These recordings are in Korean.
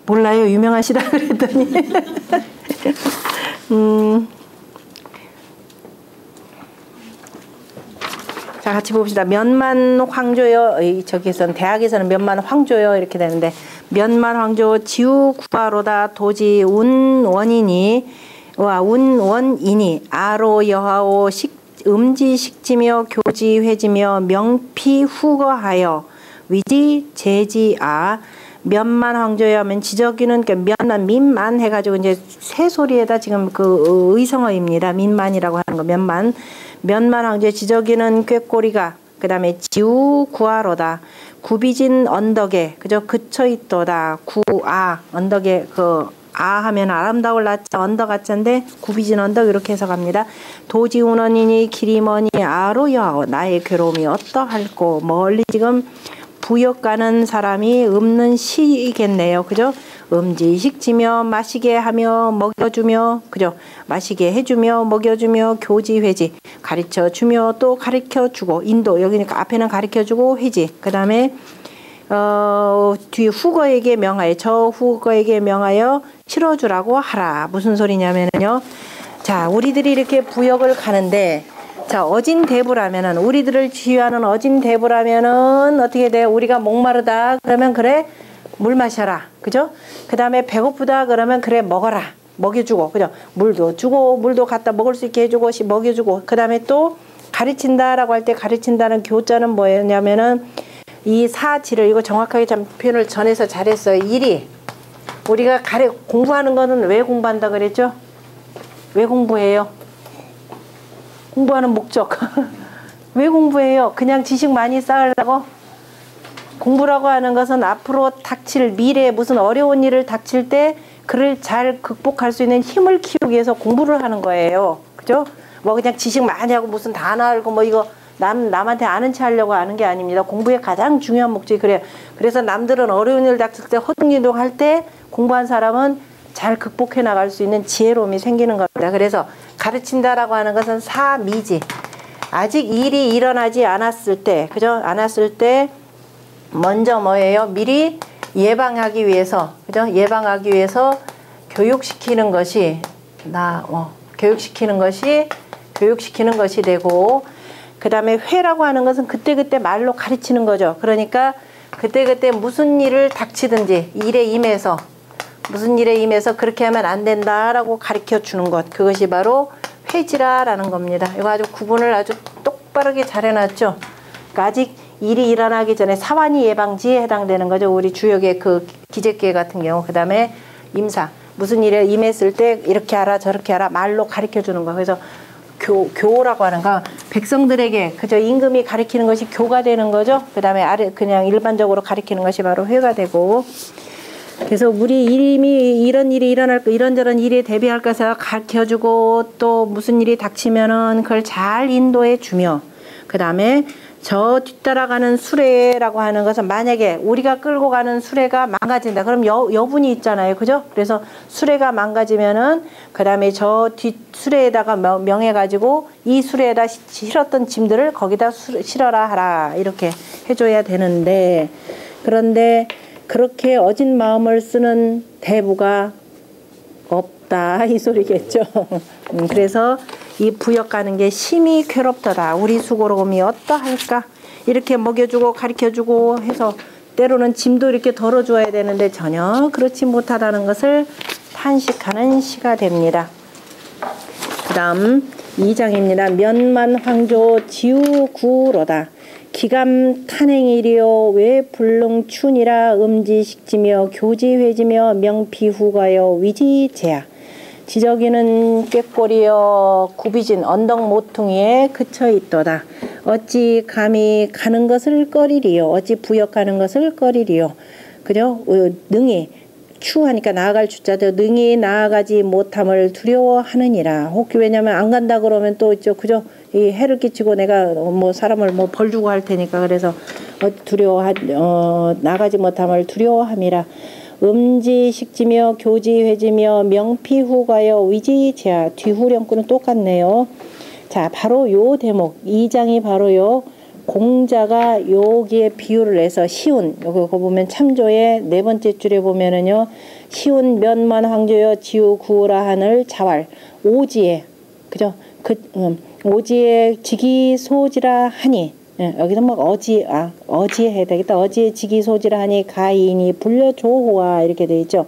몰라요. 유명하시다 그랬더니. 자, 같이 봅시다. 면만 황조여. 저기서는 대학에서는 면만 황조여 이렇게 되는데, 면만 황조 지우 구하로다 도지 운원이니 운원이니 아로 여하오 음지 식지며 교지 회지며 명피 후거하여 위지 제지아. 면만 황조여 하면 지저귀는 면만 민만 해가지고 이제 새 소리에다 지금 그 의성어입니다. 민만이라고 하는 거 면만. 면만 황조여 지저귀는 꾀꼬리가 그 다음에 지우 구하로다 굽이진 언덕에 그저 그쳐있도다 구아 언덕에 그 아 하면 아름다울 나자 언덕 아자인데 굽이진 언덕 이렇게 해석합니다. 도지 운원이니 길이 머니 아로 여하오 나의 괴로움이 어떠할꼬. 멀리 지금 부역 가는 사람이 없는 시이겠네요. 그죠? 음지식지며 마시게 하며 먹여주며 그죠? 마시게 해주며 먹여주며 교지 회지 가르쳐주며 또 가르쳐주고 인도 여기는 앞에는 가르쳐주고 회지 그 다음에 뒤 후거에게 명하여 저 후거에게 명하여 치러주라고 하라. 무슨 소리냐면요. 자, 우리들이 이렇게 부역을 가는데 자, 어진대부라면은 우리들을 지휘하는 어진대부라면은 어떻게 돼? 우리가 목마르다 그러면 그래 물 마셔라. 그죠? 그 다음에 배고프다 그러면 그래 먹어라. 먹여주고 그죠? 물도 주고 물도 갖다 먹을 수 있게 해주고 먹여주고 그 다음에 또 가르친다라고 할 때 가르친다는 교자는 뭐였냐면은 이 사지를 이거 정확하게 참 표현을 전해서 잘했어요. 일이 우리가 공부하는 거는 왜 공부한다 그랬죠? 왜 공부해요? 공부하는 목적. 왜 공부해요? 그냥 지식 많이 쌓으려고? 공부라고 하는 것은 앞으로 닥칠 미래에 무슨 어려운 일을 닥칠 때 그를 잘 극복할 수 있는 힘을 키우기 위해서 공부를 하는 거예요. 그죠? 뭐 그냥 지식 많이 하고 무슨 단어 알고 뭐 이거 남한테 아는 체 하려고 하는 게 아닙니다. 공부의 가장 중요한 목적이 그래요. 그래서 남들은 어려운 일 닥칠 때 허둥지둥 할 때 공부한 사람은 잘 극복해 나갈 수 있는 지혜로움이 생기는 겁니다. 그래서 가르친다라고 하는 것은 사미지. 아직 일이 일어나지 않았을 때, 그죠? 않았을 때 먼저 뭐예요? 미리 예방하기 위해서, 그죠? 예방하기 위해서 교육시키는 것이 교육시키는 것이 되고, 그 다음에 회라고 하는 것은 그때그때 말로 가르치는 거죠. 그러니까 그때그때 무슨 일을 닥치든지 일에 임해서 무슨 일에 임해서 그렇게 하면 안 된다라고 가르쳐 주는 것. 그것이 바로 회지라라는 겁니다. 이거 아주 구분을 아주 똑바르게 잘 해놨죠. 그러니까 아직 일이 일어나기 전에 사완이 예방지에 해당되는 거죠. 우리 주역의 그 기재기회 같은 경우. 그 다음에 임사. 무슨 일에 임했을 때 이렇게 하라 저렇게 하라 말로 가르쳐 주는 거. 그래서 교라고 하는 거 백성들에게 그저 임금이 가르치는 것이 교가 되는 거죠. 그 다음에 그냥 일반적으로 가르치는 것이 바로 회가 되고. 그래서 우리 이미 이런 일이 일어날 거 이런저런 일에 대비할 것을 가르쳐주고 또 무슨 일이 닥치면은 그걸 잘 인도해 주며 그 다음에 저 뒤따라가는 수레라고 하는 것은 만약에 우리가 끌고 가는 수레가 망가진다. 그럼 여분이 있잖아요. 그죠? 그래서 수레가 망가지면은 그 다음에 저 뒷 수레에다가 명해가지고 이 수레에다 실었던 짐들을 거기다 실어라 하라. 이렇게 해줘야 되는데 그런데 그렇게 어진 마음을 쓰는 대부가 없다 이 소리겠죠. 그래서 이 부역 가는 게 심히 괴롭더라. 우리 수고로움이 어떠할까? 이렇게 먹여주고 가르쳐주고 해서 때로는 짐도 이렇게 덜어줘야 되는데 전혀 그렇지 못하다는 것을 탄식하는 시가 됩니다. 그 다음 2장입니다. 면만 황조 지우구로다. 기감 탄행이리요 왜 불능춘이라 음지식지며 교지회지며 명피후가여 위지제야. 지저귀는 꾀꼬리여 굽이진 언덕 모퉁이에 그쳐있도다. 어찌 감히 가는 것을 꺼리리요. 어찌 부역하는 것을 꺼리리요. 그죠? 능히 추하니까 나아갈 추자도 능히 나아가지 못함을 두려워하느니라. 혹시 왜냐면 안 간다 그러면 또 있죠. 그죠? 이 해를 끼치고 내가 뭐 사람을 뭐 벌 주고 할 테니까 그래서 나가지 못함을 두려워함이라. 음지식지며 교지회지며 명피후가여 위지제야. 뒤후령구는 똑같네요. 자, 바로 요 대목 2장이 바로요 공자가 여기에 비유를 해서 시운, 여기 보면 참조의 네 번째 줄에 보면은요, 시운 면만 황조여 지우 구우라 하늘 자왈 오지에, 그죠? 오지에 지기 소지라 하니, 예, 여기서 뭐 어지에 해야 되겠다. 어지에 지기 소지라 하니 가인이 불려 조호와 이렇게 돼 있죠.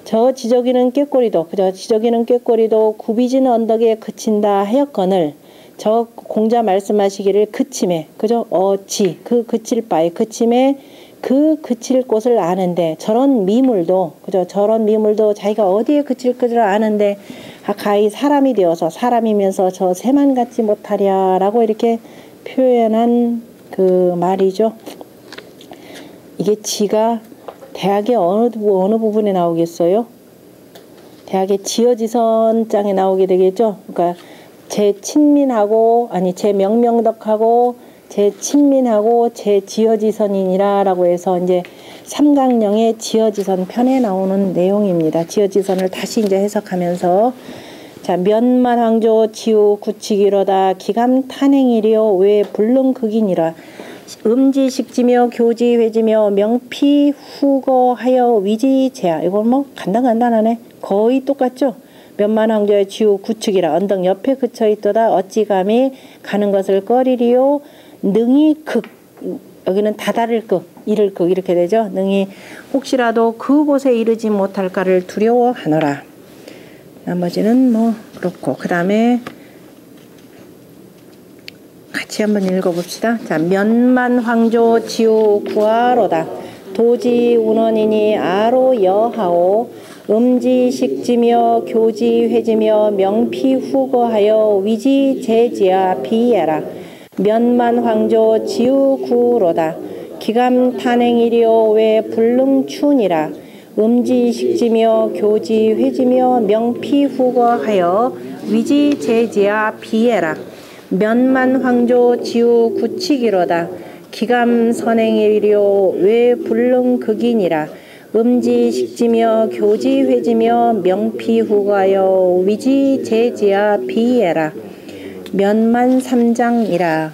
저 지저귀는 꾀꼬리도, 그죠? 지저귀는 꾀꼬리도 굽이진 언덕에 그친다 하였거늘, 저 공자 말씀하시기를 그침에, 그죠? 그 그칠 바에, 그침에 그 그칠 곳을 아는데, 저런 미물도, 그죠? 저런 미물도 자기가 어디에 그칠 것을 아는데, 가히 사람이 되어서, 사람이면서 저 새만 갖지 못하랴라고 이렇게 표현한 그 말이죠. 이게 지가 대학의 어느 부분에 나오겠어요? 대학의 지어지선장에 나오게 되겠죠. 그러니까 제 친민하고, 제 명명덕하고 제 친민하고 제 지어지선이니라라고 해서 이제 삼강령의 지어지선 편에 나오는 내용입니다. 지어지선을 다시 이제 해석하면서, 자, 면만 황조 지우 구치기로다 기감 탄행이리요 왜 불능극이니라. 음지식지며 교지회지며 명피 후거하여 위지제야. 이건 뭐 간단하네. 거의 똑같죠. 면만 황조의 지우 구축이라 언덕 옆에 그쳐있도다 어찌 감히 가는 것을 꺼리리요 능히 극, 여기는 다다를 극, 이를 극 이렇게 되죠. 능히 혹시라도 그곳에 이르지 못할까를 두려워하노라. 나머지는 뭐 그렇고, 그 다음에 같이 한번 읽어봅시다. 자, 면만 황조 지우 구하로다 도지 운원이니 아로 여하오 음지식지며 교지회지며 명피 후거하여 위지제지야 비예라. 면만 황조 지우 구로다 기감 탄행이리요 왜 불능춘이라. 음지식지며 교지회지며 명피 후거하여 위지제지야 비예라. 면만 황조 지우 구치기로다 기감 선행이리요 왜 불능극이니라. 음지식지며 교지회지며 명피 후가여 위지제지야 비예라. 면만 3장이라.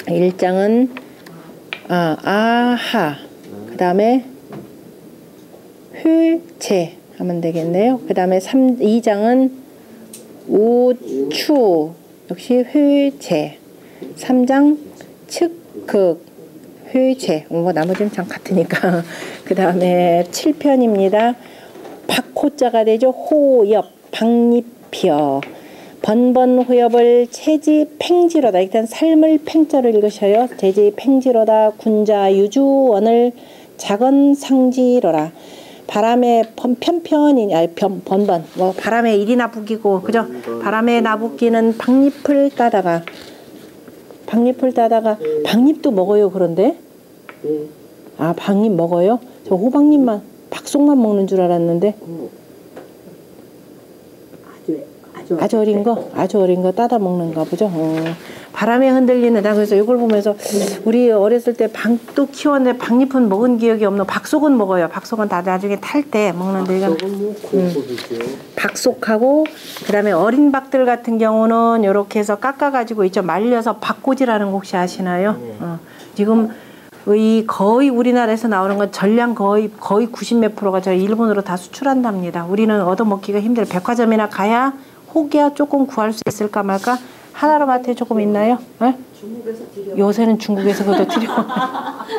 1장은 아하, 그 다음에 회체 하면 되겠네요. 그 다음에 2장은 우추, 역시 회체. 3장 측극, 회체. 뭐 나머지는 참 같으니까. 그 다음에 7편입니다. 박호자가 되죠. 호엽, 박립혀. 번번호엽을 체지 팽지로다. 일단 삶을 팽자로 읽으셔요. 제지 팽지로다 군자 유주원을 작은 상지로라. 바람에 번번 뭐 바람에 이리 나부기고, 그죠? 바람에 나부기는 박잎을 따다가 박잎도 먹어요. 그런데 박잎 먹어요? 저 호박잎만, 박속만 먹는 줄 알았는데 아주 어린 거 따다 먹는가 보죠. 바람에 흔들리는, 나 그래서 이걸 보면서 우리 어렸을 때 박도 키웠는데 박잎은 먹은 기억이 없는. 박속은 먹어요. 박속은 다 나중에 탈 때 먹는데, 이건 박속하고, 그 다음에 어린 박들 같은 경우는 이렇게 해서 깎아가지고 있죠. 말려서 박꼬지라는 거 혹시 아시나요? 지금 거의 우리나라에서 나오는 건 전량 거의 90몇 프로가 저희 일본으로 다 수출한답니다. 우리는 얻어먹기가 힘들어요. 백화점이나 가야 혹여 조금 구할 수 있을까 말까. 하나로마트에 조금 있나요? 네? 중국에서 드려. 요새는 중국에서 그것도 드려.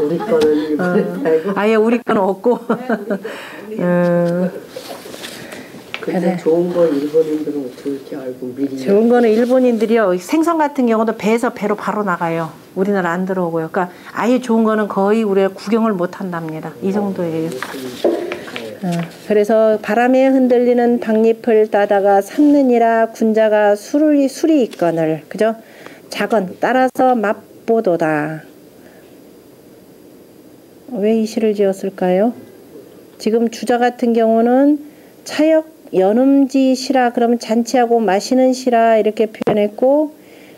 우리 거는 일본에 아예 우리 거는 없고. 근데 좋은 거 일본인들은 어떻게 알고 미리. 좋은 거는 일본인들이요. 생선 같은 경우도 배로 바로 나가요. 우리나라 안 들어오고요. 그러니까 아예 좋은 거는 거의 우리가 구경을 못 한답니다. 이 정도예요. 그래서 바람에 흔들리는 박잎을 따다가 삼느니라 군자가 술이 있거늘, 그죠? 작은 따라서 맛보도다. 왜 이 시를 지었을까요? 지금 주자 같은 경우는 차역 연음지 시라, 그러면 잔치하고 마시는 시라 이렇게 표현했고,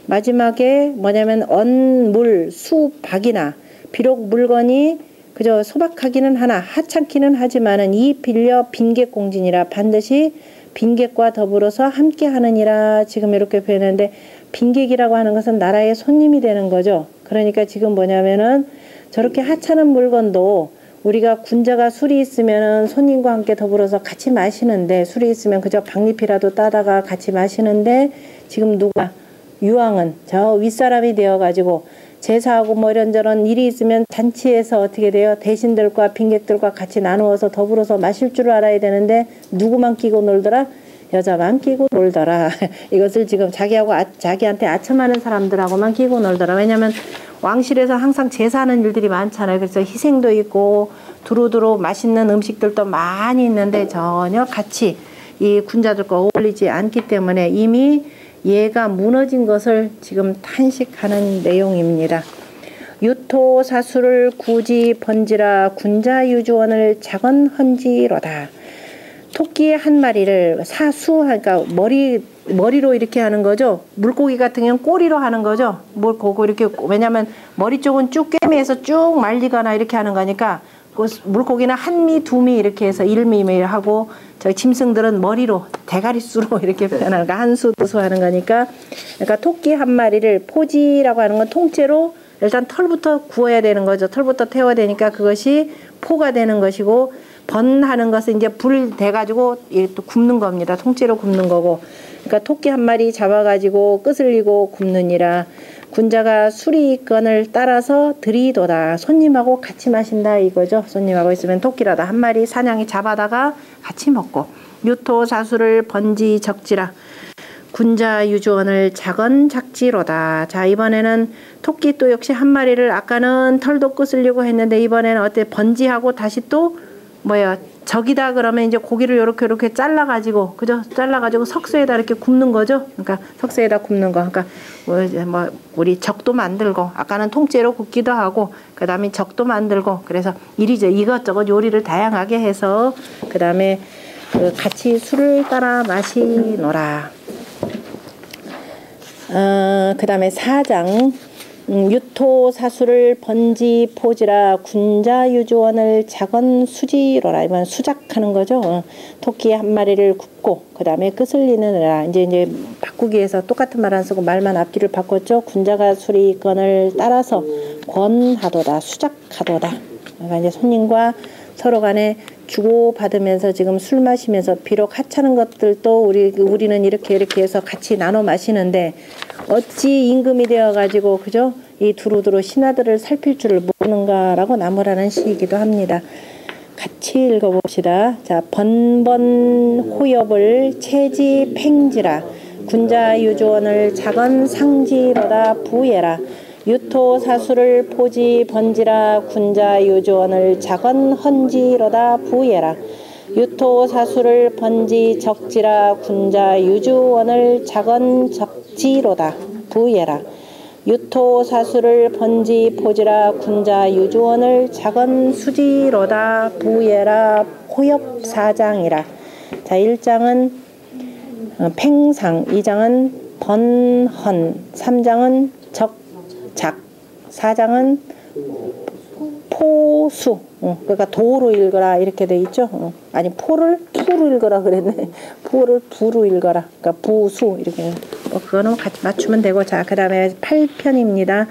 마지막에 뭐냐면 언물 수박이나, 비록 물건이 그저 소박하기는 하나 하찮기는 하지만은 이 빌려 빈객공진이라, 반드시 빈객과 더불어서 함께 하느니라. 지금 이렇게 표현했는데, 빈객이라고 하는 것은 나라의 손님이 되는 거죠. 그러니까 지금 뭐냐면은 저렇게 하찮은 물건도 우리가 군자가 술이 있으면은 손님과 함께 더불어서 같이 마시는데, 술이 있으면 그저 박잎이라도 따다가 같이 마시는데, 지금 누가 유황은 저 윗사람이 되어가지고 제사하고 뭐 이런저런 일이 있으면 잔치에서 어떻게 돼요? 대신들과 빈객들과 같이 나누어서 더불어서 마실 줄 알아야 되는데 누구만 끼고 놀더라? 여자만 끼고 놀더라. 이것을 지금 자기한테 아첨하는 사람들하고만 끼고 놀더라. 왜냐면 왕실에서 항상 제사하는 일들이 많잖아요. 그래서 희생도 있고 두루두루 맛있는 음식들도 많이 있는데 전혀 같이 이 군자들과 어울리지 않기 때문에 이미 얘가 무너진 것을 지금 탄식하는 내용입니다. 유토사수를 굳이 번지라 군자유주원을 작언헌지로다. 토끼 한 마리를 사수, 그러니까 머리로 이렇게 하는 거죠. 물고기 같은 경우는 꼬리로 하는 거죠. 물고기 이렇게, 왜냐면 머리 쪽은 쭉 꿰매서 쭉 말리거나 이렇게 하는 거니까, 그 물고기는 한 미, 두 미 이렇게 해서 1미 하고, 저희 짐승들은 머리로 대가리수로 이렇게 표현하는 거, 한 수, 두 수 하는 거니까. 그러니까 토끼 한 마리를 포지라고 하는 건 통째로 일단 털부터 구워야 되는 거죠. 털부터 태워야 되니까 그것이 포가 되는 것이고, 번하는 것은 이제 불 대가지고 또 굽는 겁니다. 통째로 굽는 거고. 그러니까 토끼 한 마리 잡아가지고 끄슬리고 굽느니라. 군자가 수리건을 따라서 들이도다. 손님하고 같이 마신다 이거죠. 손님하고 있으면 토끼라도 한 마리 사냥이 잡아다가 같이 먹고. 유토사수를 번지 적지라. 군자 유주원을 작은 작지로다. 자, 이번에는 토끼 또 역시 한 마리를, 아까는 털도 끄슬리고 했는데 이번에는 어때? 번지하고 다시 또 적이다 그러면 이제 고기를 요렇게 잘라가지고, 그죠? 잘라가지고 석쇠에다 이렇게 굽는 거죠. 그러니까 석쇠에다 굽는 거. 그러니까 우리 적도 만들고, 아까는 통째로 굽기도 하고, 그 다음에 적도 만들고, 그래서 이것저것 요리를 다양하게 해서, 그 다음에 같이 술을 따라 마시노라. 그 다음에 4장. 유토사수를 번지 포지라 군자유주원을 작은 수지로라. 이건 수작하는 거죠. 토끼 한 마리를 굽고 그 다음에 끄슬리느라. 이제 바꾸기 위해서 똑같은 말 안 쓰고 말만 앞뒤를 바꿨죠. 군자가 수리건을 따라서 권하도다, 수작하도다. 그러니까 이제 손님과 서로 간에 주고받으면서 지금 술 마시면서, 비록 하찮은 것들도 우리는 이렇게 해서 같이 나눠 마시는데 어찌 임금이 되어가지고, 그죠? 이 두루두루 신하들을 살필 줄을 모르는가라고 나무라는 시이기도 합니다. 같이 읽어봅시다. 자, 번번 호엽을 체지 팽지라. 군자 유조원을 작은 상지로다 부예라. 유토사수를 포지 번지라. 군자 유조원을 작은 헌지로다 부예라. 유토사수를 번지 적지라. 군자 유주원을 작은 적지로다 부예라. 유토사수를 번지 포지라. 군자 유주원을 작은 수지로다 부예라. 호엽사장이라. 자, 1장은 팽상, 2장은 번헌, 3장은 적작, 4장은 포수. 그러니까 도로 읽어라 이렇게 돼 있죠. 아니, 포를 투로 읽어라 그랬네. 포를 부로 읽어라. 그러니까 부수 이렇게. 그거는 같이 맞추면 되고. 자, 그 다음에 8편입니다.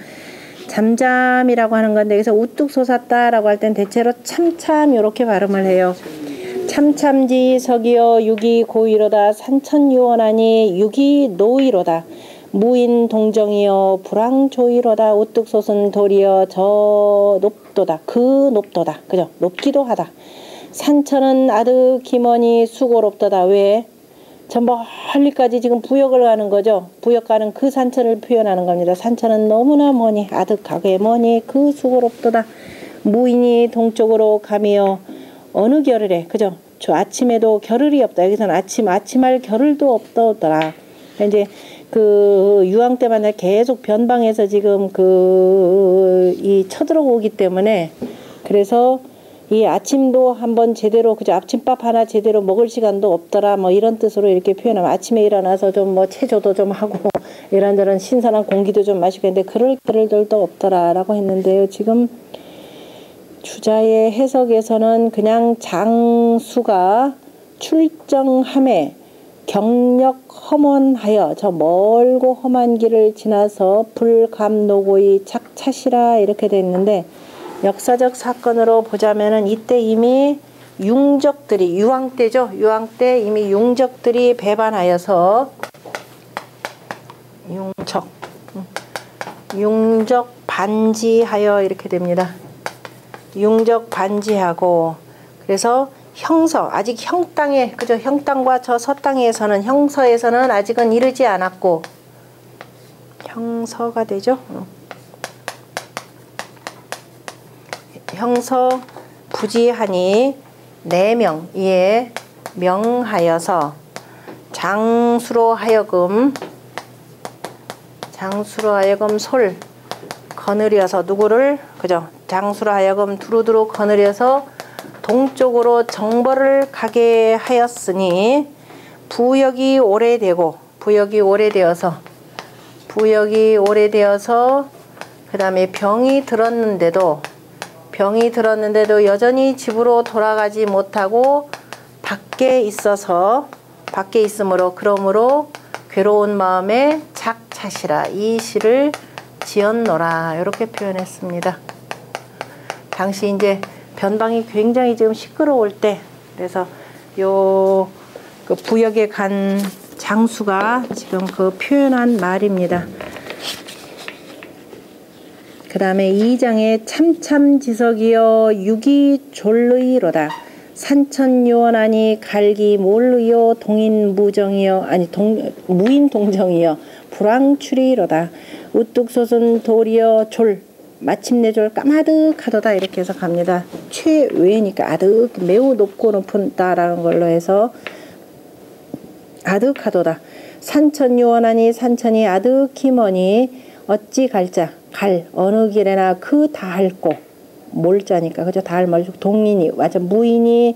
잠잠이라고 하는 건데, 여기서 우뚝 솟았다라고 할 땐 대체로 참참 이렇게 발음을 해요. 참참지 석이여 육이 고이로다. 산천유원하니 육이 노이로다. 무인 동정이여 불황조이로다. 우뚝 솟은 돌이여 저 높도다. 그 높도다. 그죠? 높기도 하다. 산천은 아득히머니 수고롭도다. 왜? 저 멀리까지 지금 부역을 가는 거죠. 부역 가는 그 산천을 표현하는 겁니다. 산천은 너무나 머니, 아득하게 머니 그 수고롭도다. 무인이 동쪽으로 가며 어느 겨를에, 그죠? 저 아침에도 겨를이 없다. 여기서는 아침할 겨를도 없더라. 이제 그 유황 때마다 계속 변방에서 지금 이 쳐들어오기 때문에, 그래서 이 아침도 한번 제대로, 그죠? 아침밥 하나 제대로 먹을 시간도 없더라. 뭐 이런 뜻으로 이렇게 표현하면, 아침에 일어나서 좀 체조도 좀 하고 이런저런 신선한 공기도 좀 마시고 했는데 그럴 겨를도 없더라라고 했는데요. 지금 주자의 해석에서는 그냥 장수가 출정함에 경력 험원하여 저 멀고 험한 길을 지나서 불감노고의 착차시라 이렇게 돼 있는데, 역사적 사건으로 보자면은 이때 이미 융적들이, 유황 때죠. 유황 때 이미 융적들이 배반하여서 융적 반지하여 이렇게 됩니다. 융적 반지하고, 그래서 형서, 아직 형 땅에, 그죠? 형 땅과 저 서 땅에서는, 형서에서는 아직은 이르지 않았고, 형서가 되죠. 형서 부지하니 4명 이에 명하여서 장수로 하여금 솔 거느려서, 누구를, 그죠? 장수로 하여금 두루두루 거느려서 동쪽으로 정벌을 가게 하였으니, 부역이 오래되어서 그 다음에 병이 들었는데도 여전히 집으로 돌아가지 못하고 밖에 있으므로 괴로운 마음에 착차시라 이 시를 지었노라 이렇게 표현했습니다. 당시 이제 변방이 굉장히 지금 시끄러울 때, 그래서 그 부역에 간 장수가 지금 그 표현한 말입니다. 그 다음에 2장에 참참지석이여 육이 졸르이로다 산천요원하니 갈기 몰르요 무인동정이여 불황출이로다 우뚝솟은 돌이여 졸 마침내 졸 까마득하도다 이렇게 해서 갑니다. 최외니까 아득, 매우 높다라는 걸로 해서 아득하도다. 산천요원하니 산천이 아득히 머니 어찌 갈자 어느 길에나 그 다할고 몰자니까 그죠? 다할 말 동인이 완전 무인이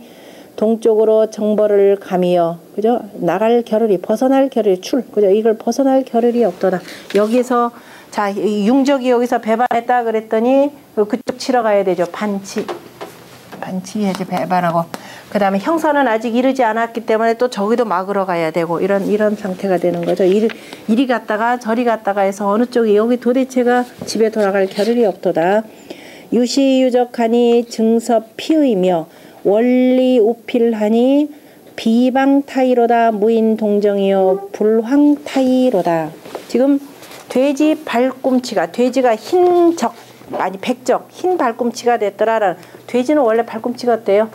동쪽으로 정벌을 가미여 그죠? 나갈 겨를이 벗어날 겨를이 그죠? 이걸 벗어날 겨를이 없도다. 여기서 자 융적이 여기서 배반했다 그랬더니 그쪽 치러 가야 되죠. 반치해야지 배반하고, 그 다음에 형사는 아직 이르지 않았기 때문에 또 저기도 막으러 가야 되고 이런 상태가 되는 거죠. 이리 갔다가 저리 갔다가 해서 어느 쪽이 여기 도대체가 집에 돌아갈 겨를이 없도다. 유시유적하니 증섭 피의며 원리 우필하니 비방타이로다 무인동정이요 불황타이로다. 지금 돼지 발꿈치가 돼지가 백적 흰 발꿈치가 됐더라. 돼지는 원래 발꿈치가 어때요?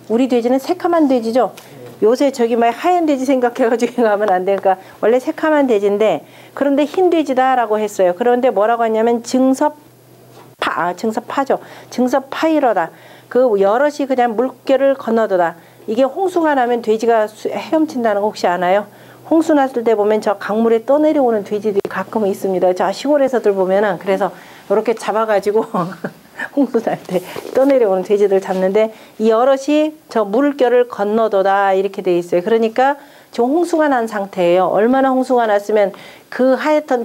우리 돼지는 새카만 돼지죠. 요새 저기 막 하얀 돼지 생각해가지고 가면 안 되니까 원래 새카만 돼지인데, 그런데 흰 돼지다라고 했어요. 그런데 뭐라고 했냐면 증섭파죠. 증섭파이로다. 그 여럿이 그냥 물결을 건너도다. 이게 홍수가 나면 돼지가 헤엄친다는 거 혹시 아나요? 홍수 났을 때 보면 저 강물에 떠내려오는 돼지들이 가끔 있습니다. 저 시골에서들 보면은 그래서 이렇게 잡아가지고 홍수 날 때 떠내려오는 돼지들 잡는데, 이 여럿이 저 물결을 건너도다 이렇게 돼 있어요. 그러니까 지금 홍수가 난 상태예요. 얼마나 홍수가 났으면 그 하얗던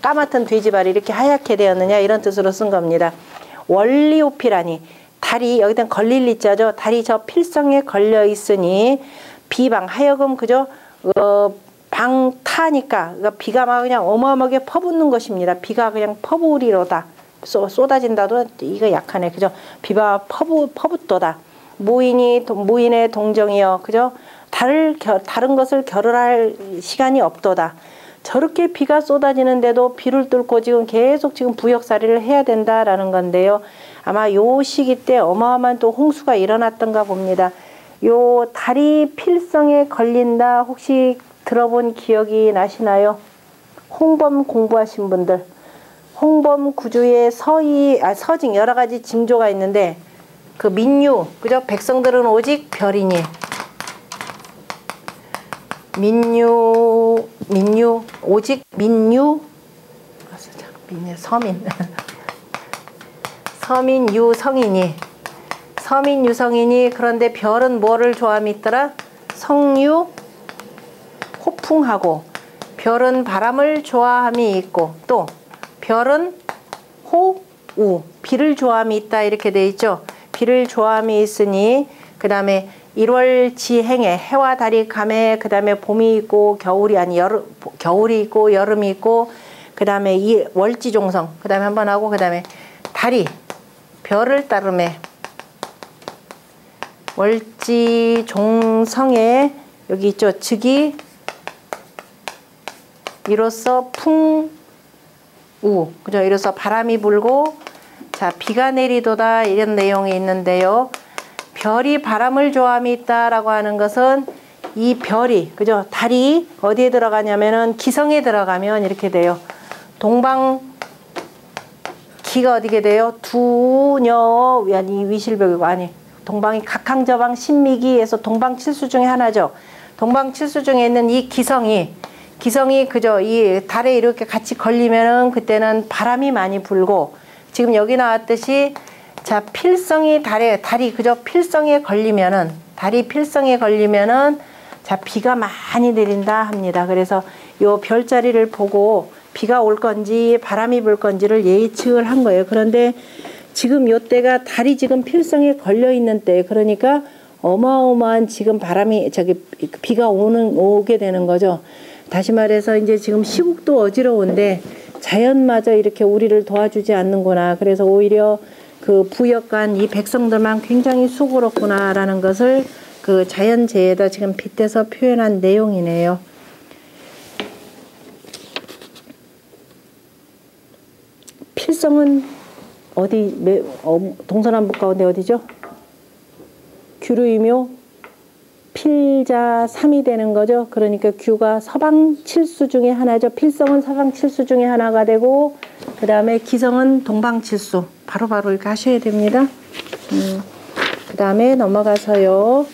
까맣던 돼지발이 이렇게 하얗게 되었느냐 이런 뜻으로 쓴 겁니다. 원리오피라니 다리 여기다 걸릴 리자죠. 다리 저 필성에 걸려 있으니 비방 하여금 그죠? 방타니까 그러니까 비가 막 그냥 어마어마하게 퍼붓는 것입니다. 비가 그냥 퍼부으리로다. 쏟아진다도 이거 약하네. 그죠? 비가 퍼붓도다. 무인의 동정이여. 그죠? 다른 것을 겨룰할 시간이 없도다. 저렇게 비가 쏟아지는데도 비를 뚫고 계속 부역살이를 해야 된다라는 건데요. 아마 요 시기 때 어마어마한 또 홍수가 일어났던가 봅니다. 요 다리 필성에 걸린다 혹시 들어본 기억이 나시나요? 홍범 공부하신 분들. 홍범 구주의 서징 여러 가지 징조가 있는데 그 민유 그죠? 백성들은 오직 별이니 민유 오직 민유 서민 유성이니 그런데 별은 뭐를 좋아함이 있더라? 성유 호풍하고 별은 바람을 좋아함이 있고 또 별은 호우 비를 좋아함이 있다 이렇게 돼 있죠. 비를 좋아함이 있으니 그 다음에 1월 지행에 해와 달이 감에 그 다음에 봄이 있고 겨울이 아니 겨울이 있고 여름이 있고 그 다음에 이 월지종성 그 다음에 한번 하고 그 다음에 달이 별을 따름에 월지종성에 여기 있죠. 즉이 이로써 풍우 그죠? 이로써 바람이 불고 자 비가 내리도다 이런 내용이 있는데요. 별이 바람을 좋아함이 있다라고 하는 것은 이 별이 그죠? 달이 어디에 들어가냐면은 기성에 들어가면 이렇게 돼요. 동방 기가 어디게 돼요? 두녀 아니 위실벽이고 아니 동방이 각항저방 신미기에서 동방칠수 중에 하나죠. 동방칠수 중에 있는 이 기성이 그죠? 이 달에 이렇게 같이 걸리면은 그때는 바람이 많이 불고 지금 여기 나왔듯이 자 필성이 달이 그죠? 필성에 걸리면은 자 비가 많이 내린다 합니다. 그래서 요 별자리를 보고 비가 올 건지 바람이 불 건지를 예측을 한 거예요. 그런데 지금 요 때가 달이 지금 필성에 걸려 있는 때 그러니까 어마어마한 지금 바람이 비가 오게 되는 거죠. 다시 말해서 이제 지금 시국도 어지러운데 자연마저 이렇게 우리를 도와주지 않는구나. 그래서 오히려 그 부역간 이 백성들만 굉장히 수고롭구나라는 것을 그 자연재해에다 지금 빗대서 표현한 내용이네요. 필성은 어디 동서남북 가운데 어디죠? 규류이묘 필자 3이 되는 거죠. 그러니까 규가 서방 7수 중에 하나죠. 필성은 서방 7수 중에 하나가 되고 그 다음에 기성은 동방 7수 바로바로 이렇게 하셔야 됩니다. 그 다음에 넘어가서요.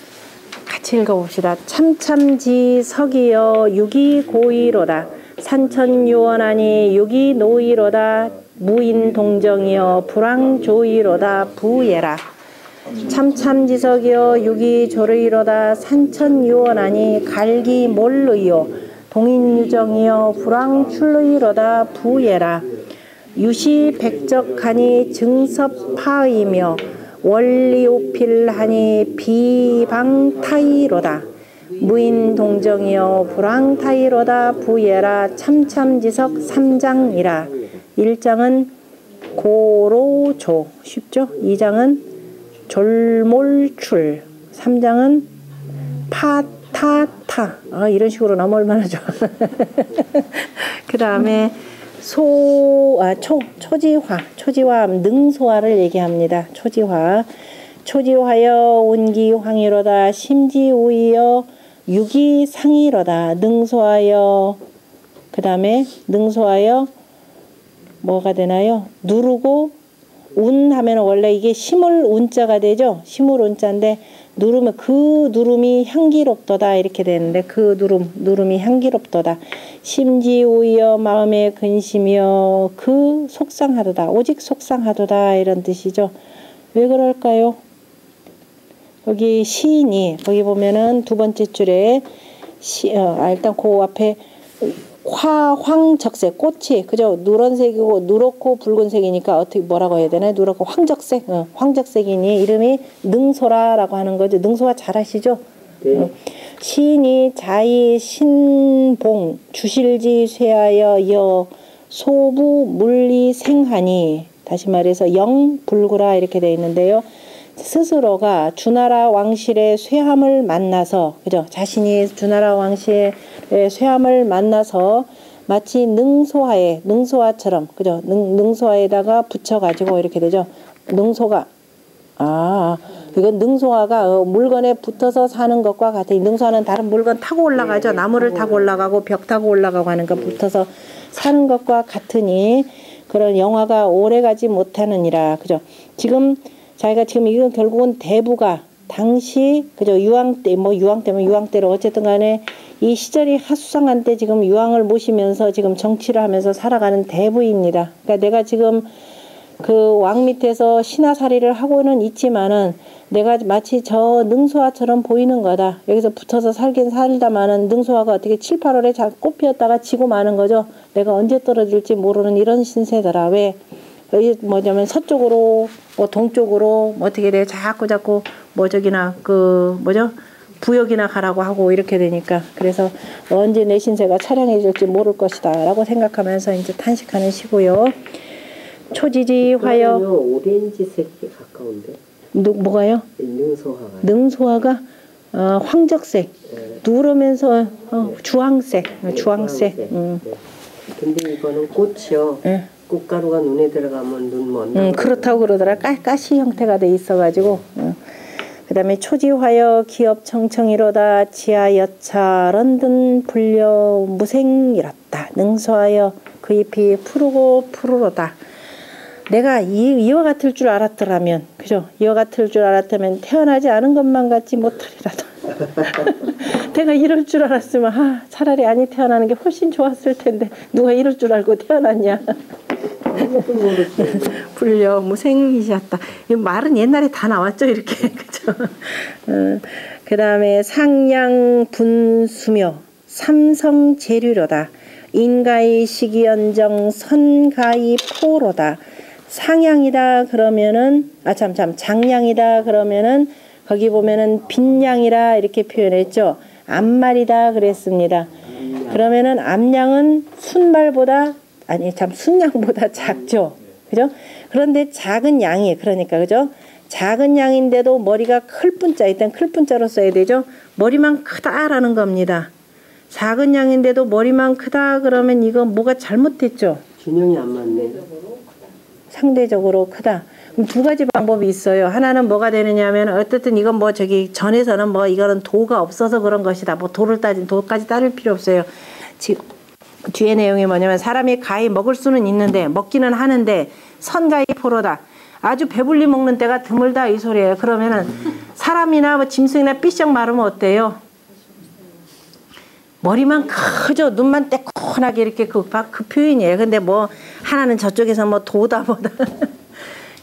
같이 읽어봅시다. 참참지석이여 유기고이로다. 산천유원하니 유기노이로다. 무인동정이여 불황조이로다. 부예라. 참참지석이여 유기조르이로다. 산천유원하니 갈기몰르이요. 동인유정이여 불황출르이로다. 부예라. 유시백적하니 증섭파이며 원리오필하니 비방타이로다. 무인동정이여 불황타이로다. 부예라. 참참지석 3장이라. 1장은 고로조 쉽죠? 2장은 졸몰출 3장은 파타타 이런 식으로 나오면 얼마나 좋아. 그 다음에 초지화 능소화를 얘기합니다. 초지화여 운기황이로다. 심지우이여 유기상이로다. 능소하여 그 다음에 능소하여 뭐가 되나요? 누르고 운 하면 원래 이게 심을 운자가 되죠. 심을 운자인데 누르면 그 누름이 향기롭도다 이렇게 되는데 그 누름이 향기롭도다. 심지우여 마음에 근심이여 그 속상하도다. 오직 속상하도다 이런 뜻이죠. 왜 그럴까요? 여기 시인이 거기 보면은 두 번째 줄에 일단 그 앞에 황적색 꽃이 그죠? 누런색이고 누렇고 붉은색이니까 어떻게 뭐라고 해야 되나요? 누렇고 황적색 황적색이니 이름이 능소라라고 하는 거죠. 능소가 잘 아시죠? 네. 시인이 자이 신봉 주실지 쇠하여 여 소부 물리 생하니 다시 말해서 영불구라 이렇게 되어 있는데요. 스스로가 주나라 왕실의 쇠함을 만나서 그죠? 자신이 주나라 왕실의 쇠함을 만나서 마치 능소화처럼 그죠? 능소화에다가 붙여가지고 이렇게 되죠. 능소가 이건 능소화가 물건에 붙어서 사는 것과 같아요. 능소화는 다른 물건 타고 올라가죠. 나무를 타고 올라가고 벽 타고 올라가고 하는 거 붙어서 사는 것과 같으니 그런 영화가 오래가지 못하느니라 그죠? 자기가 지금 이건 결국은 대부가 당시 그죠 유황 때로 어쨌든 간에 이 시절이 하수상한 때 지금 유황을 모시면서 지금 정치를 하면서 살아가는 대부입니다. 그러니까 내가 지금 그 왕 밑에서 신하살이를 하고는 있지만은 내가 마치 저 능소화처럼 보이는 거다. 여기서 붙어서 살긴 살다마는 능소화가 어떻게 7, 8월에 꽃 피었다가 지고 마는 거죠. 내가 언제 떨어질지 모르는 이런 신세더라. 왜? 뭐냐면 서쪽으로 동쪽으로 어떻게 돼 자꾸 뭐 저기나 그 뭐죠? 부역이나 가라고 하고 이렇게 되니까 그래서 언제 내 신세가 차량해 줄지 모를 것이다 라고 생각하면서 이제 탄식하는 시고요. 초지지 화역 오렌지색이 가까운데. 뭐가요? 능소화가. 능소화가 황적색, 네. 누르면서 주황색, 네, 주황색. 네. 근데 이거는 꽃이요. 네. 꽃가루가 눈에 들어가면 눈 먼다. 그렇다고 그러더라. 가시 형태가 돼 있어가지고. 그다음에 초지화역 기업 청청이로다 지하 여차 런든 불려 무생이렇다 능소하여 그 잎이 푸르고 푸르로다. 내가 이와 같을 줄 알았더라면, 그죠? 이와 같을 줄 알았다면 태어나지 않은 것만 같지 못하리라다. 내가 이럴 줄 알았으면 차라리 아니 태어나는 게 훨씬 좋았을 텐데 누가 이럴 줄 알고 태어났냐. 불려 무생이셨다. 이 말은 옛날에 다 나왔죠, 이렇게. 그죠? 그 다음에 상양 분수며 삼성 재류로다. 인가의 시기연정 선가의 포로다. 상양이다 그러면은 장량이다 그러면은 거기 보면은 빈량이라 이렇게 표현했죠. 암말이다 그랬습니다. 그러면은 암량은 순말보다 순양보다 작죠. 그죠? 그런데 작은 양이 그러니까 그죠? 작은 양인데도 머리가 클 뿐자 일단 클 뿐자로 써야 되죠. 머리만 크다라는 겁니다. 작은 양인데도 머리만 크다 그러면 이거 뭐가 잘못됐죠? 균형이 안 맞네. 상대적으로 크다. 그럼 두 가지 방법이 있어요. 하나는 뭐가 되느냐 하면 어쨌든 이건 뭐 저기 전에서는 뭐 이거는 도가 없어서 그런 것이다. 뭐 도까지 따를 필요 없어요. 뒤에 내용이 뭐냐면 사람이 가히 먹을 수는 있는데 먹기는 하는데 선가히 포로다. 아주 배불리 먹는 때가 드물다 이 소리예요. 그러면은 사람이나 뭐 짐승이나 삐쩍 마르면 어때요? 머리만 크죠. 눈만 떼콘하게 이렇게 그 표현이에요. 근데 뭐 하나는 저쪽에서 뭐 도다 뭐다.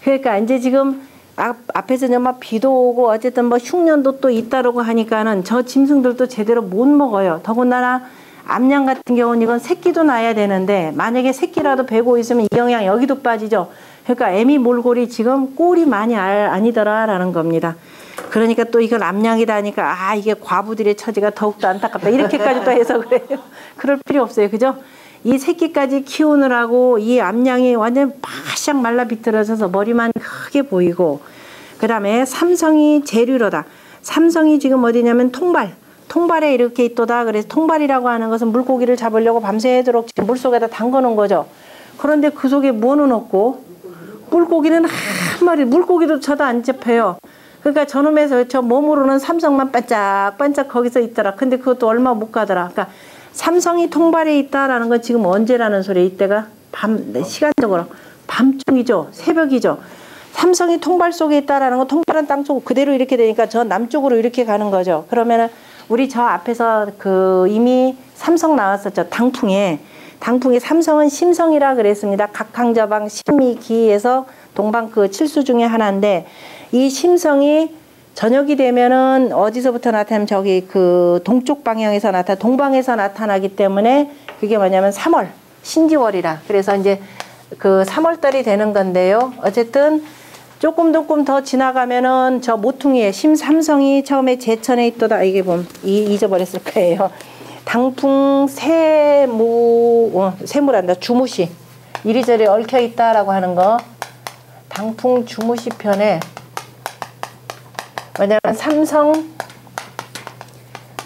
그러니까 이제 지금 앞에서 막 비도 오고 어쨌든 뭐 흉년도 또 잇따르고 하니까는 저 짐승들도 제대로 못 먹어요. 더군다나 암양 같은 경우는 이건 새끼도 낳아야 되는데 만약에 새끼라도 베고 있으면 이 영양 여기도 빠지죠. 그러니까 애미 몰골이 지금 꼴이 많이 아니더라라는 겁니다. 그러니까 또 이건 암양이다 하니까 이게 과부들의 처지가 더욱더 안타깝다 이렇게까지 또 해서 그래요. 그럴 필요 없어요. 그죠? 이 새끼까지 키우느라고 이 암양이 완전 바싹 말라 비틀어져서 머리만 크게 보이고 그 다음에 삼성이 재류로다. 삼성이 지금 어디냐면 통발에 이렇게 있도다. 그래서 통발이라고 하는 것은 물고기를 잡으려고 밤새도록 지금 물속에다 담궈놓은 거죠. 그런데 그 속에 뭐는 없고 물고기는 한 마리 물고기도 쳐도 안 잡혀요. 그러니까 저놈에서 저 몸으로는 삼성만 반짝반짝 거기서 있더라. 근데 그것도 얼마 못 가더라. 그러니까 삼성이 통발에 있다라는 건 지금 언제라는 소리? 이때가 시간적으로 밤중이죠. 새벽이죠. 삼성이 통발 속에 있다라는 건 통발은 땅쪽 그대로 이렇게 되니까 저 남쪽으로 이렇게 가는 거죠. 그러면은 우리 저 앞에서 그 이미 삼성 나왔었죠. 당풍에 삼성은 심성이라 그랬습니다. 각항저방 심미기에서 동방 그 칠수 중에 하나인데 이 심성이 저녁이 되면은 어디서부터 나타나면 저기 그 동쪽 방향에서 동방에서 나타나기 때문에 그게 뭐냐면 3월 신지월이라 그래서 이제 그 3월달이 되는 건데요. 어쨌든 조금 더 지나가면은 저 모퉁이에 심삼성이 처음에 제천에 있도다. 이게 보면 잊어버렸을 거예요. 당풍 세무란다. 주무시 이리저리 얽혀 있다라고 하는 거. 당풍 주무시 편에 왜냐면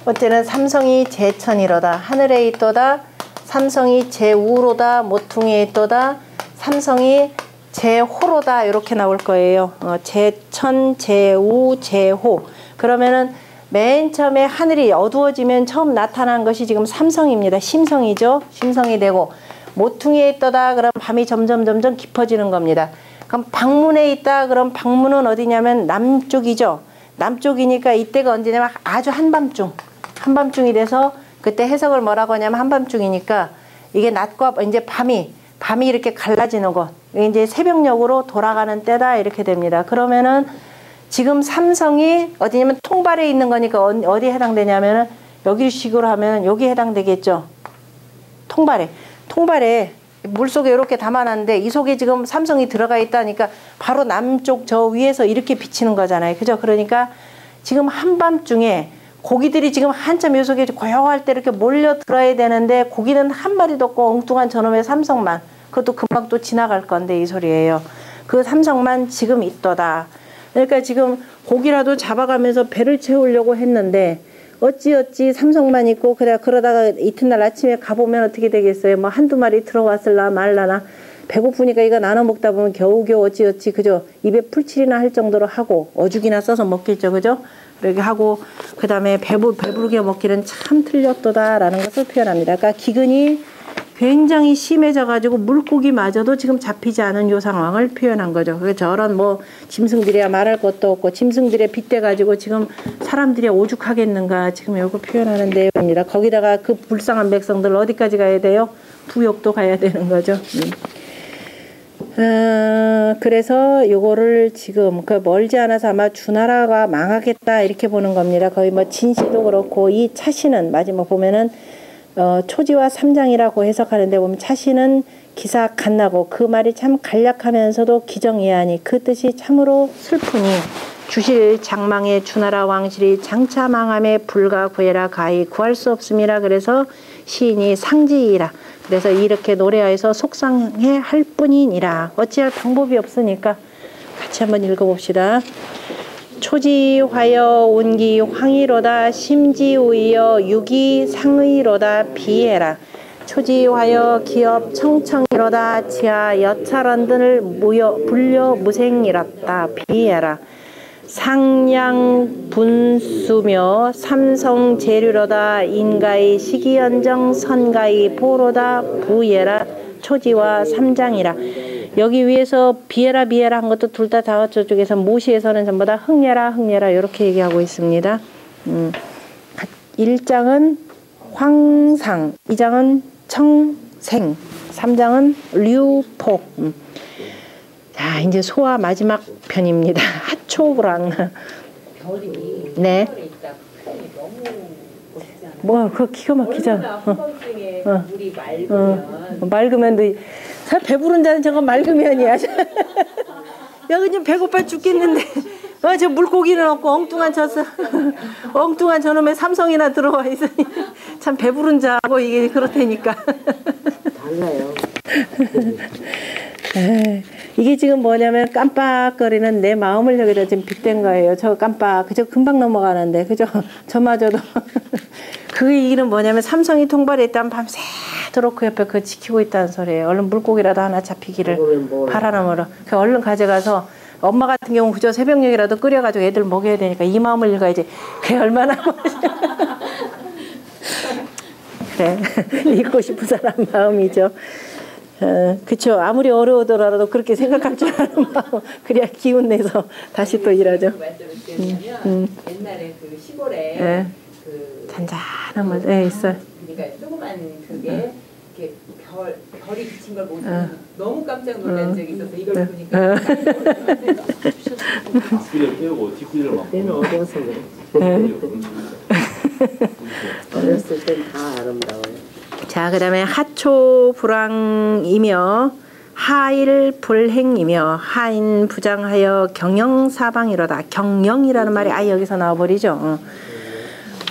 어째는 삼성이 제천이로다. 하늘에 있도다. 삼성이 제우로다. 모퉁이에 있도다. 삼성이 제호로다. 이렇게 나올 거예요. 제천, 제우, 제호. 그러면은 맨 처음에 하늘이 어두워지면 처음 나타난 것이 지금 삼성입니다. 심성이죠. 심성이 되고 모퉁이에 있다다. 그럼 밤이 점점 깊어지는 겁니다. 그럼 방문에 있다. 그럼 방문은 어디냐면 남쪽이죠. 남쪽이니까 이때가 언제냐면 아주 한밤중이 돼서 그때 해석을 뭐라고 하냐면 한밤중이니까 이게 낮과 이제 밤이 이렇게 갈라지는 것. 이제 새벽녘으로 돌아가는 때다 이렇게 됩니다. 그러면은 지금 삼성이 어디냐면 통발에 있는 거니까 어디에 해당되냐면은 여기식으로 하면 여기에 해당되겠죠. 통발에 물속에 이렇게 담아놨는데 이 속에 지금 삼성이 들어가 있다니까 바로 남쪽 저 위에서 이렇게 비치는 거잖아요. 그죠? 그러니까 지금 한밤중에 고기들이 지금 한참 요 속에 고요할 때 이렇게 몰려 들어야 되는데 고기는 한 마리도 없고 엉뚱한 저놈의 삼성만, 그것도 금방 또 지나갈 건데 이 소리예요. 그 삼성만 지금 있더다. 그러니까 지금 고기라도 잡아가면서 배를 채우려고 했는데 어찌 삼성만 있고 그러다가 이튿날 아침에 가보면 어떻게 되겠어요? 뭐 한두 마리 들어왔을라 말라나 배고프니까 이거 나눠 먹다 보면 겨우겨우 어찌 그죠? 입에 풀칠이나 할 정도로 하고 어죽이나 써서 먹겠죠. 그죠? 그렇게 하고 그 다음에 배부르게 먹기는 참 틀렸도다라는 것을 표현합니다. 그러니까 기근이 굉장히 심해져가지고 물고기마저도 지금 잡히지 않은 요 상황을 표현한 거죠. 그래서 저런 뭐 짐승들이야 말할 것도 없고 짐승들에 빗대가지고 지금 사람들이 오죽하겠는가 지금 요거 표현하는 내용입니다. 거기다가 그 불쌍한 백성들 어디까지 가야 돼요? 부역도 가야 되는 거죠. 그래서 요거를 지금 그 멀지 않아서 아마 주나라가 망하겠다 이렇게 보는 겁니다. 거의 뭐 진시도 그렇고 이 차시는 마지막 보면은 초지와 삼장이라고 해석하는데 보면 차시는 기사 갓나고 그 말이 참 간략하면서도 기정이하니 그 뜻이 참으로 슬프니 주실 장망의 주나라 왕실이 장차 망함에 불가 구해라 가히 구할 수 없음이라. 그래서 시인이 상지이라. 그래서 이렇게 노래하여서 속상해 할 뿐이니라. 어찌할 방법이 없으니까 같이 한번 읽어봅시다. 초지화여 운기 황이로다 심지우이여 유기 상의로다 비해라. 초지화여 기업 청청이로다 지하 여찰원들 불려 무생이랐다 비해라. 상량 분수며 삼성 재류로다 인가의 시기연정 선가의 보로다 부예라. 초지와 삼장이라. 여기 위에서 비에라 한 것도 둘 다 저쪽에서 모시에서는 전부 다 흥예라 이렇게 얘기하고 있습니다. 1장은 황상, 2장은 청생, 3장은 류폭. 자, 이제 소화 마지막 편입니다. 하초불황. 별이 네. 있다. 너무 멋지지 않아요? 뭐 그거 기가 막히잖아. 한밤중에 물이 맑으면 맑으면 배부른 자는 저거 맑으면이야. 여기 지금 배고파 죽겠는데 저 물고기는 없고 엉뚱한 저놈의 삼성이나 들어와 있으니 참 배부른 자하고 이게 그렇다니까. 달라요. 이게 지금 뭐냐면 깜빡거리는 내 마음을 여기다 지금 빗댄 거예요. 저 깜빡 그저 금방 넘어가는데 그죠? 저마저도 그 얘기는 뭐냐면 삼성이 통발했다면 밤새도록 그 옆에 그거 지키고 있다는 소리예요. 얼른 물고기라도 하나 잡히기를 바라는 그 얼른 가져가서 엄마 같은 경우 그저 새벽녘이라도 끓여가지고 애들 먹여야 되니까 이 마음을 읽어야지. 그게 얼마나 그래 읽고 싶은 사람 마음이죠. 그쵸. 아무리 어려우더라도 그렇게 생각할 줄 아는 마음. 그래야 기운 내서 다시 또 일하죠. 말씀을 드리면 옛날에 그 시골에 그 잔잔한 맛 있어요. 그러니까 조그만 그게 이렇게 별이 비친 걸 보고 너무 깜짝 놀란 적이 있어서 이걸 보니까 뒷구리를 깨우고 뒷구리를 막 내는 어려서 그래. 어렸을 땐 다 아름다워요. 자, 그 다음에 하초불황이며 하일불행이며 하인부장하여 경영사방이로다. 경영이라는 말이 아예 여기서 나와버리죠.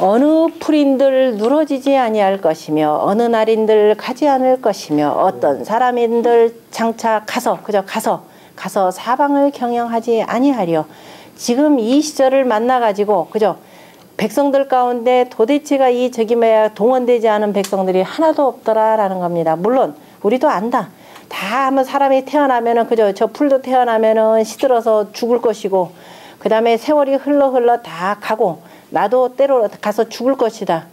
어느 풀인들 누러지지 아니할 것이며 어느 날인들 가지 않을 것이며 어떤 사람인들 장차 가서 사방을 경영하지 아니하려. 지금 이 시절을 만나가지고 그죠? 백성들 가운데 도대체가 동원되지 않은 백성들이 하나도 없더라라는 겁니다. 물론 우리도 안다. 다 한번 사람이 태어나면은 그죠? 저 풀도 태어나면은 시들어서 죽을 것이고 그 다음에 세월이 흘러 다 가고 나도 때로 가서 죽을 것이다.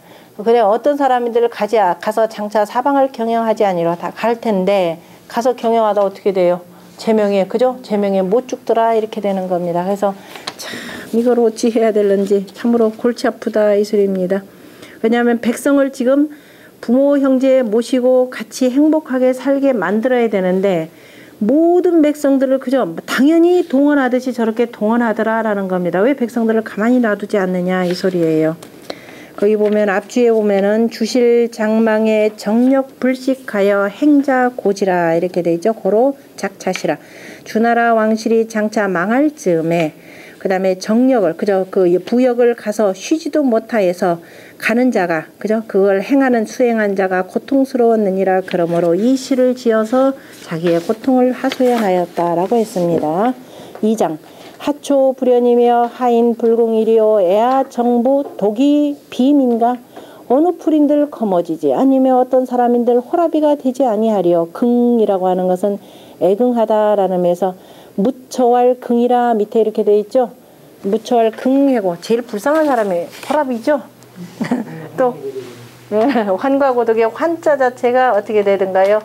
그래 어떤 사람들 가서 장차 사방을 경영하지 아니라 다 갈 텐데 가서 경영하다 어떻게 돼요? 제명에 그죠? 제명에 못 죽더라 이렇게 되는 겁니다. 그래서 참 이걸 어찌 해야 될는지 참으로 골치 아프다 이 소리입니다. 왜냐하면 백성을 지금 부모 형제 모시고 같이 행복하게 살게 만들어야 되는데 모든 백성들을 그죠? 당연히 동원하듯이 저렇게 동원하더라라는 겁니다. 왜 백성들을 가만히 놔두지 않느냐 이 소리예요. 거기 보면 앞주에 보면은 주실 장망에 정력 불식하여 행자 고지라 이렇게 돼 있죠. 고로 작차시라. 주나라 왕실이 장차 망할 즈음에 그 다음에 정력을 그저 그 부역을 가서 쉬지도 못하여서 가는 자가 그저 그걸 행하는 수행한 자가 고통스러웠느니라. 그러므로 이 시를 지어서 자기의 고통을 하소연하였다라고 했습니다. 2장 하초 불연이며 하인 불공일이요 애아 정부 독이 비민가 어느 풀인들 거머지지 아니면 어떤 사람인들 호라비가 되지 아니하리요. 긍이라고 하는 것은 애긍하다라는 의미에서 무처할 긍이라 밑에 이렇게 되어 있죠. 무처할 긍해고 제일 불쌍한 사람이 호라비죠. 또 환과고독의 환자 자체가 어떻게 되든가요?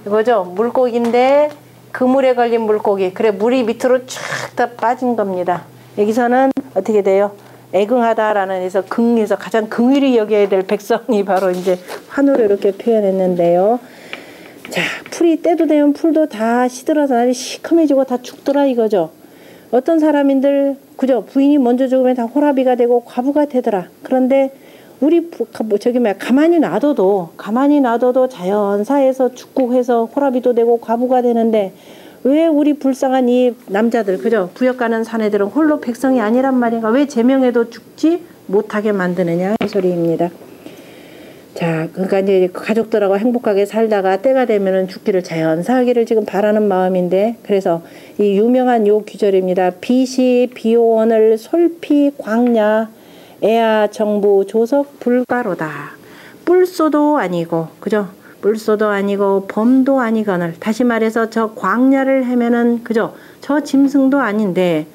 이거죠. 물고기인데 그물에 걸린 물고기. 그래 물이 밑으로 쫙 다 빠진 겁니다. 여기서는 어떻게 돼요? 애긍하다라는 데서 긍에서 가장 긍휼히 여겨야 될 백성이 바로 이제 환우를 이렇게 표현했는데요. 자, 풀이 때도 되면 풀도 다 시들어서 날이 시커매지고 다 죽더라 이거죠. 어떤 사람인들 그죠? 부인이 먼저 죽으면 다 호라비가 되고 과부가 되더라. 그런데 우리 가만히 놔둬도 자연사에서 죽고 해서 호라비도 되고 과부가 되는데 왜 우리 불쌍한 이 남자들 그죠? 부역 가는 사내들은 홀로 백성이 아니란 말인가? 왜 제명해도 죽지 못하게 만드느냐 이 소리입니다. 자, 그러니까 이제 가족들하고 행복하게 살다가 때가 되면은 죽기를 자연사하기를 지금 바라는 마음인데 그래서 이 유명한 요 귀절입니다. 비시 비오원을 솔피 광야 애아 정부 조석 불가로다. 뿔소도 아니고 그죠? 뿔소도 아니고 범도 아니거늘 다시 말해서 저 광야를 헤매는 그죠? 저 짐승도 아닌데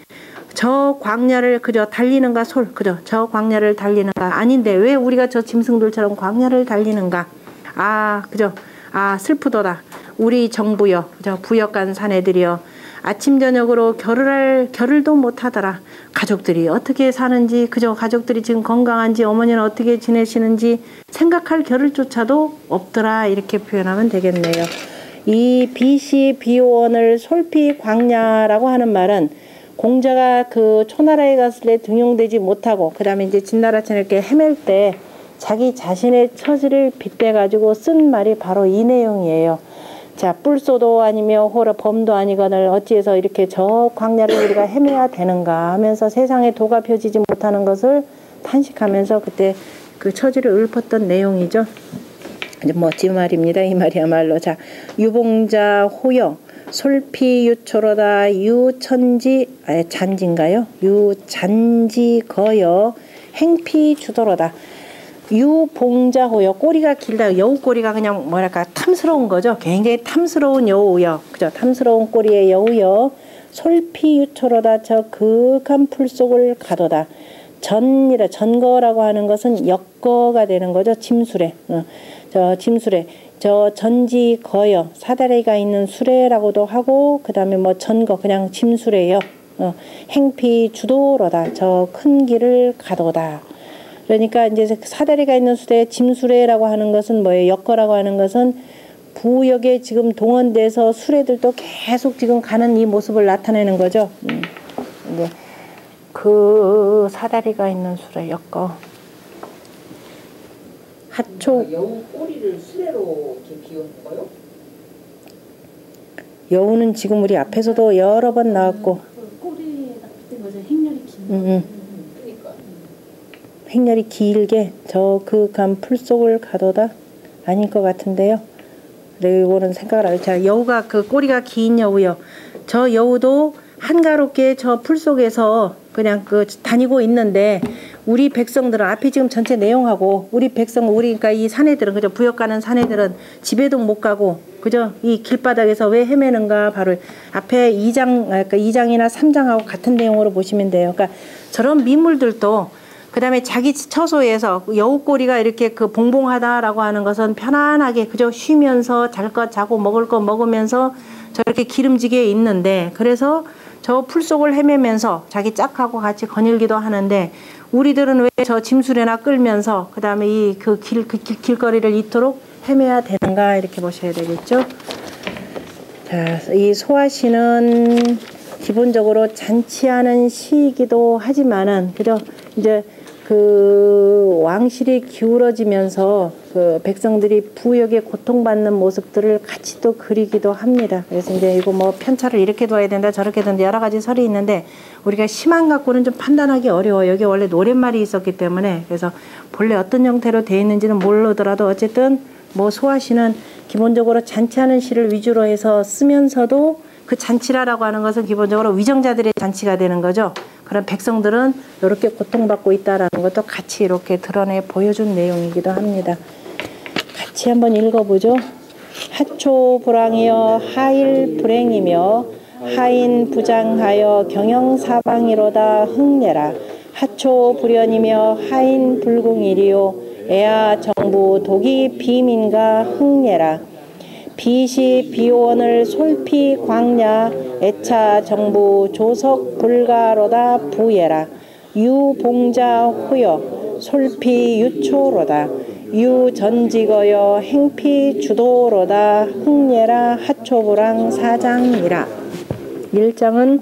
저 광야를 그저 달리는가 솔 그죠? 저 광야를 달리는가 아닌데 왜 우리가 저 짐승들처럼 광야를 달리는가? 아 그죠? 아 슬프도다. 우리 정부여 그죠? 부역 간 사내들이여 아침 저녁으로 결을도 못하더라. 가족들이 어떻게 사는지 그죠? 가족들이 지금 건강한지 어머니는 어떻게 지내시는지 생각할 겨를조차도 없더라 이렇게 표현하면 되겠네요. 이 비시 비오원을 솔피 광야라고 하는 말은 공자가 그 초나라에 갔을 때 등용되지 못하고 그 다음에 이제 진나라처럼 이렇게 헤맬 때 자기 자신의 처지를 빗대 가지고 쓴 말이 바로 이 내용이에요. 자, 뿔소도 아니며 호러 범도 아니거늘 어찌해서 이렇게 저 광야를 우리가 헤매야 되는가 하면서 세상에 도가 펴지지 못하는 것을 탄식하면서 그때 그 처지를 읊었던 내용이죠. 이제 멋진 말입니다. 이 말이야말로. 자, 유봉자 호여 솔피 유초로다 유천지 잔지인가요? 유잔지 거여 행피 주도로다. 유봉자호여 꼬리가 길다. 여우 꼬리가 그냥 뭐랄까 탐스러운 거죠. 굉장히 탐스러운 여우여. 그죠? 탐스러운 꼬리의 여우여. 솔피 유초로다. 저 극한 풀 속을 가도다. 전거라고 하는 것은 역거가 되는 거죠. 짐수레. 저 짐수레. 저 전지 거여 사다리가 있는 수레라고도 하고 그 다음에 뭐 전거 그냥 짐수레요. 행피 주도로다. 저 큰 길을 가도다. 그러니까 이제 사다리가 있는 수레 짐수레라고 하는 것은 뭐예요? 역거라고 하는 것은 부역에 지금 동원돼서 수레들도 계속 지금 가는 이 모습을 나타내는 거죠. 이제 그 사다리가 있는 수레 역거. 하초 여우 꼬리를 수레로 이렇게 비우는 거요? 여우는 지금 우리 앞에서도 여러 번 나왔고 꼬리에다 붙은 거죠. 행렬이 긴. 그러니까. 행렬이 길게 저 극한 풀 속을 가도다 아닐 것 같은데요. 네, 이거는 생각을 하죠. 자, 여우가 그 꼬리가 긴 여우요. 저 여우도 한가롭게 저 풀 속에서 그냥 그 다니고 있는데 우리 백성들은 앞에 지금 전체 내용하고 우리 백성 그러니까 이 사내들은 그죠? 부역 가는 사내들은 집에도 못 가고 그죠? 이 길바닥에서 왜 헤매는가 바로 앞에 2장 그러니까 2장이나 3장하고 같은 내용으로 보시면 돼요. 그러니까 저런 민물들도 그다음에 자기 처소에서 여우꼬리가 이렇게 그 봉봉하다라고 하는 것은 편안하게 그저 쉬면서 잘 것 자고 먹을 거 먹으면서 저렇게 기름지게 있는데 그래서 저 풀속을 헤매면서 자기 짝하고 같이 거닐기도 하는데 우리들은 왜 저 짐수레나 끌면서 그다음에 이 그 길거리를 이토록 헤매야 되는가 이렇게 보셔야 되겠죠. 자, 이 소화시는 기본적으로 잔치하는 시이기도 하지만은 그죠? 이제 그 왕실이 기울어지면서 그 백성들이 부역에 고통받는 모습들을 같이 또 그리기도 합니다. 그래서 이제 이거 뭐 편차를 이렇게 둬야 된다 저렇게 된다 여러 가지 설이 있는데 우리가 시만 갖고는 좀 판단하기 어려워요. 여기 원래 노랫말이 있었기 때문에 그래서 본래 어떤 형태로 되어 있는지는 모르더라도 어쨌든 뭐 소아시는 기본적으로 잔치하는 시를 위주로 해서 쓰면서도 그 잔치라라고 하는 것은 기본적으로 위정자들의 잔치가 되는 거죠. 그런 백성들은 이렇게 고통받고 있다라는 것도 같이 이렇게 드러내 보여준 내용이기도 합니다. 같이 한번 읽어보죠. 하초 불황이여 하일 불행이며 하인 부장하여 경영사방이로다 흥내라. 하초 불연이며 하인 불공일이요 애아 정부 독이 비민가 흥내라. 비시 비오원을 솔피 광야 애차 정부 조석 불가로다 부예라. 유봉자 호여 솔피 유초로다. 유전직어여 행피 주도로다 흥예라. 하초불황 사장이라. 1장은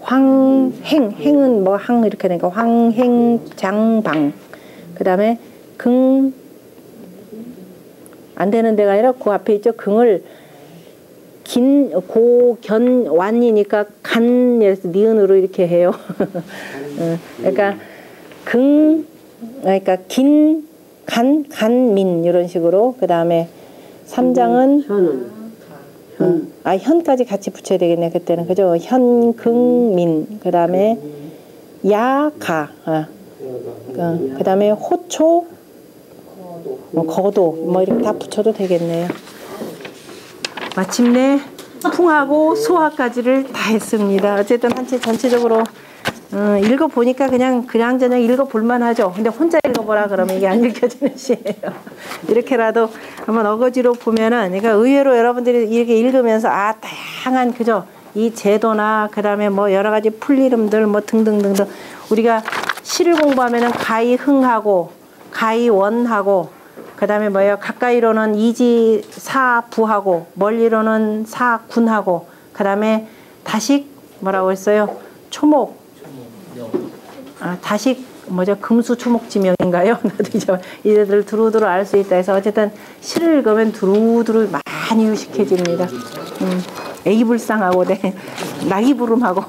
황행, 행은 뭐 항 이렇게 되니까 황행장방. 그 다음에 안 되는 데가 아니라 그 앞에 있죠. 긍을 고견완이니까 간에서 니은으로 이렇게 해요. 그러니까 그러니까 간민 이런 식으로. 그 다음에 3장은 현까지 같이 붙여야 되겠네 그때는 그죠. 현긍민. 그 다음에 야가. 그 다음에 호초. 거도 뭐 이렇게 다 붙여도 되겠네요. 마침내 풍하고 소하까지를 다 했습니다. 어쨌든 한채 전체적으로 읽어보니까 그냥저냥 읽어볼만 하죠. 근데 혼자 읽어보라 그러면 이게 안 읽혀지는 시예요. 이렇게라도 한번 어거지로 보면은 그러니까 의외로 여러분들이 이렇게 읽으면서 다양한 그죠. 이 제도나 그 다음에 뭐 여러 가지 풀이름들 뭐 등등등등 우리가 시를 공부하면은 가이흥하고 가이원하고 그 다음에 뭐예요? 가까이로는 이지사부하고 멀리로는 사군하고 그 다음에 다식 뭐라고 했어요? 초목. 다식 뭐죠? 금수초목지명인가요? 나도 이제들 두루두루 알 수 있다 해서 어쨌든 시를 읽으면 두루두루 많이 유식해집니다. 애기불쌍하고 낙이부름하고